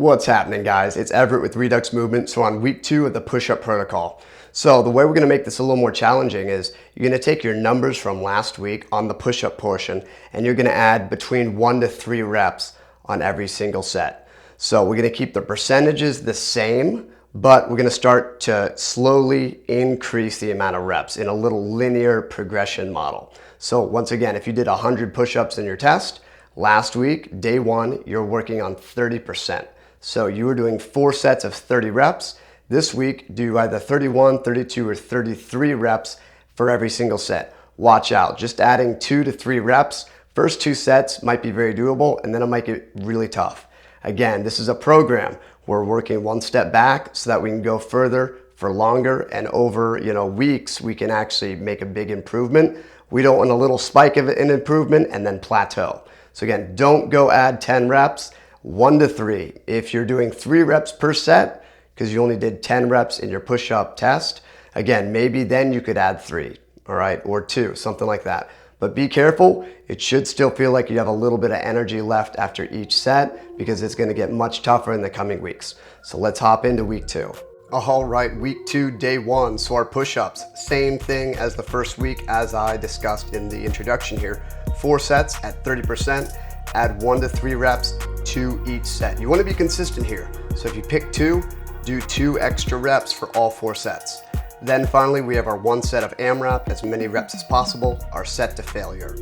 What's happening, guys? It's Everett with Redux Movement. So on week 2 of the push-up protocol. So the way we're gonna make this a little more challenging is you're gonna take your numbers from last week on the push-up portion, and you're gonna add between 1 to 3 reps on every single set. So we're gonna keep the percentages the same, but we're gonna start to slowly increase the amount of reps in a little linear progression model. So once again, if you did 100 push-ups in your test, last week, day 1, you're working on 30%. So you were doing 4 sets of 30 reps. This week, do either 31, 32, or 33 reps for every single set. Watch out, just adding 2 to 3 reps. First 2 sets might be very doable, and then it'll make it really tough. Again, this is a program. We're working one step back so that we can go further for longer, and over weeks, we can actually make a big improvement. We don't want a little spike of an improvement and then plateau. So again, don't go add 10 reps, 1 to 3. If you're doing 3 reps per set, because you only did 10 reps in your push-up test, again, maybe then you could add 3, all right, or 2, something like that. But be careful, it should still feel like you have a little bit of energy left after each set, because it's gonna get much tougher in the coming weeks. So let's hop into week 2. All right, week 2, day 1. So our push-ups, same thing as the first week as I discussed in the introduction here. 4 sets at 30%, add 1 to 3 reps to each set. You wanna be consistent here. So if you pick 2, do 2 extra reps for all 4 sets. Then finally, we have our 1 set of AMRAP, as many reps as possible, our set to failure.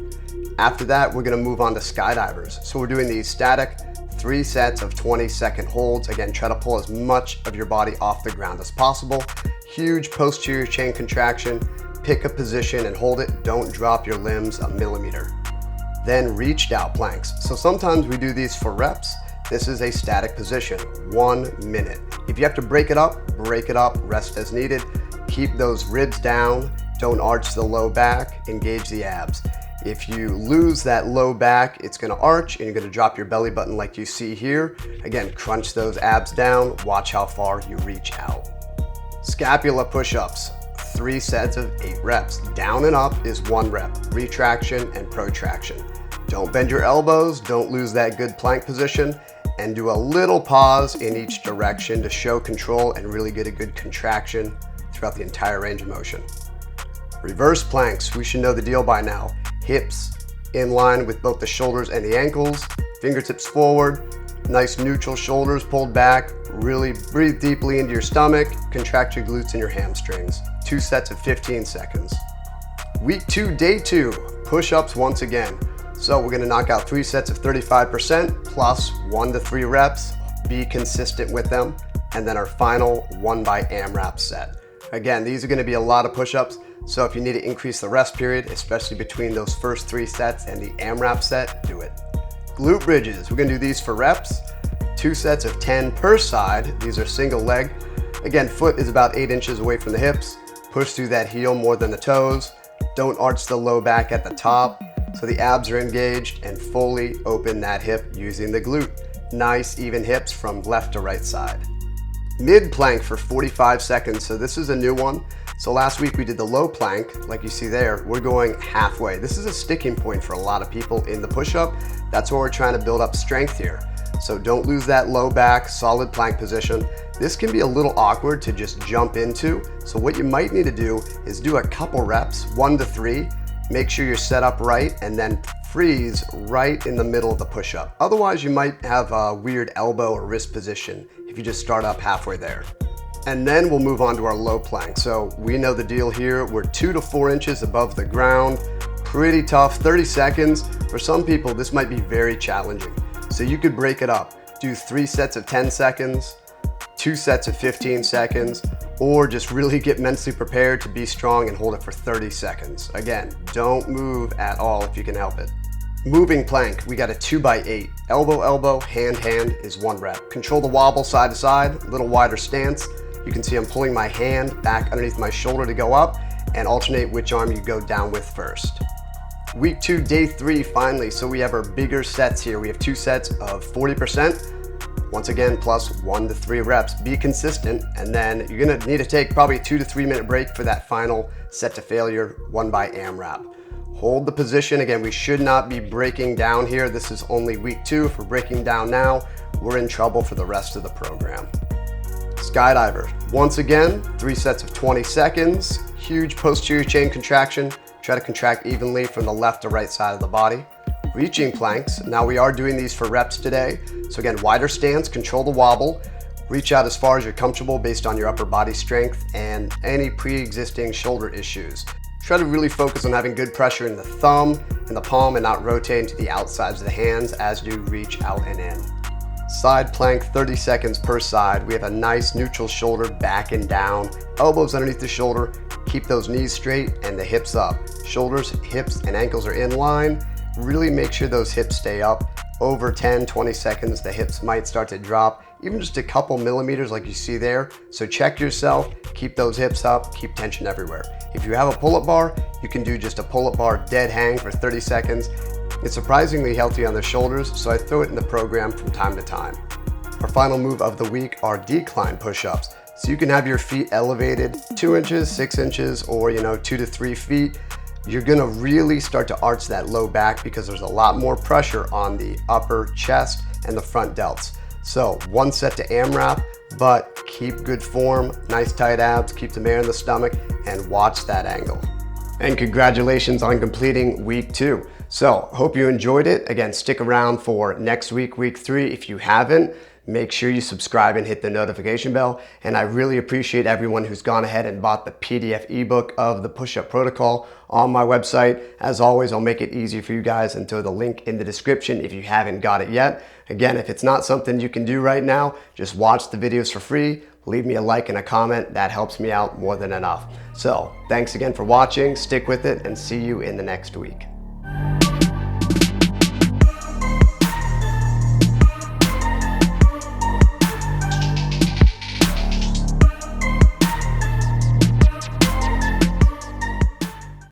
After that, we're gonna move on to skydivers. So we're doing these static 3 sets of 20-second holds. Again, try to pull as much of your body off the ground as possible. Huge posterior chain contraction. Pick a position and hold it. Don't drop your limbs a millimeter. Then reached out planks. So sometimes we do these for reps. This is a static position, 1 minute. If you have to break it up, rest as needed. Keep those ribs down, don't arch the low back, engage the abs. If you lose that low back, it's gonna arch and you're gonna drop your belly button like you see here. Again, crunch those abs down, watch how far you reach out. Scapula push-ups, 3 sets of 8 reps. Down and up is 1 rep, retraction and protraction. Don't bend your elbows, don't lose that good plank position, and do a little pause in each direction to show control and really get a good contraction throughout the entire range of motion. Reverse planks, we should know the deal by now. Hips in line with both the shoulders and the ankles, fingertips forward, nice neutral shoulders pulled back, really breathe deeply into your stomach, contract your glutes and your hamstrings. 2 sets of 15 seconds. Week 2, day 2, push-ups once again. So we're gonna knock out 3 sets of 35% plus 1 to 3 reps, be consistent with them, and then our final 1 by AMRAP set. Again, these are gonna be a lot of push-ups, so if you need to increase the rest period, especially between those first 3 sets and the AMRAP set, do it. Glute bridges, we're gonna do these for reps, 2 sets of 10 per side. These are single leg. Again, foot is about 8 inches away from the hips. Push through that heel more than the toes. Don't arch the low back at the top, so the abs are engaged, and fully open that hip using the glute. Nice even hips from left to right side. Mid plank for 45 seconds. So this is a new one. So last week we did the low plank, like you see there. We're going halfway. This is a sticking point for a lot of people in the push-up. That's where we're trying to build up strength here. So don't lose that low back, solid plank position. This can be a little awkward to just jump into. So what you might need to do is do a couple reps, 1 to 3. Make sure you're set up right, and then freeze right in the middle of the push-up. Otherwise, you might have a weird elbow or wrist position if you just start up halfway there. And then we'll move on to our low plank. So we know the deal here. We're 2 to 4 inches above the ground. Pretty tough, 30 seconds. For some people, this might be very challenging. So you could break it up. Do 3 sets of 10 seconds, 2 sets of 15 seconds, or just really get mentally prepared to be strong and hold it for 30 seconds. Again, don't move at all if you can help it. Moving plank, we got a 2 by 8. Elbow, elbow, hand, hand is 1 rep. Control the wobble side to side, a little wider stance. You can see I'm pulling my hand back underneath my shoulder to go up, and alternate which arm you go down with first. Week 2, day 3, finally. So we have our bigger sets here. We have 2 sets of 40%. Once again, plus 1 to 3 reps. Be consistent, and then you're gonna need to take probably a 2 to 3 minute break for that final set to failure, 1 by AMRAP. Hold the position. Again, we should not be breaking down here. This is only week 2. If we're breaking down now, we're in trouble for the rest of the program. Skydiver, once again, 3 sets of 20 seconds, huge posterior chain contraction. Try to contract evenly from the left to right side of the body. Reaching planks, now we are doing these for reps today. So again, wider stance, control the wobble. Reach out as far as you're comfortable based on your upper body strength and any pre-existing shoulder issues. Try to really focus on having good pressure in the thumb and the palm and not rotating to the outsides of the hands as you reach out and in. Side plank, 30 seconds per side. We have a nice neutral shoulder back and down. Elbows underneath the shoulder. Keep those knees straight and the hips up. Shoulders, hips, and ankles are in line. Really make sure those hips stay up. Over 10, 20 seconds, the hips might start to drop, even just a couple millimeters like you see there. So check yourself, keep those hips up, keep tension everywhere. If you have a pull-up bar, you can do just a pull-up bar dead hang for 30 seconds. It's surprisingly healthy on the shoulders, so I throw it in the program from time to time. Our final move of the week are decline push-ups. So you can have your feet elevated 2 inches, 6 inches, or 2 to 3 feet. You're gonna really start to arch that low back because there's a lot more pressure on the upper chest and the front delts. So 1 set to AMRAP, but keep good form, nice tight abs, keep some air in the stomach, and watch that angle. And congratulations on completing week 2. So hope you enjoyed it. Again, stick around for next week, week 3. If you haven't, make sure you subscribe and hit the notification bell. And I really appreciate everyone who's gone ahead and bought the PDF ebook of the push-up protocol on my website. As always, I'll make it easy for you guys and throw the link in the description if you haven't got it yet. Again, if it's not something you can do right now, just watch the videos for free. Leave me a like and a comment. That helps me out more than enough. So thanks again for watching. Stick with it and see you in the next week.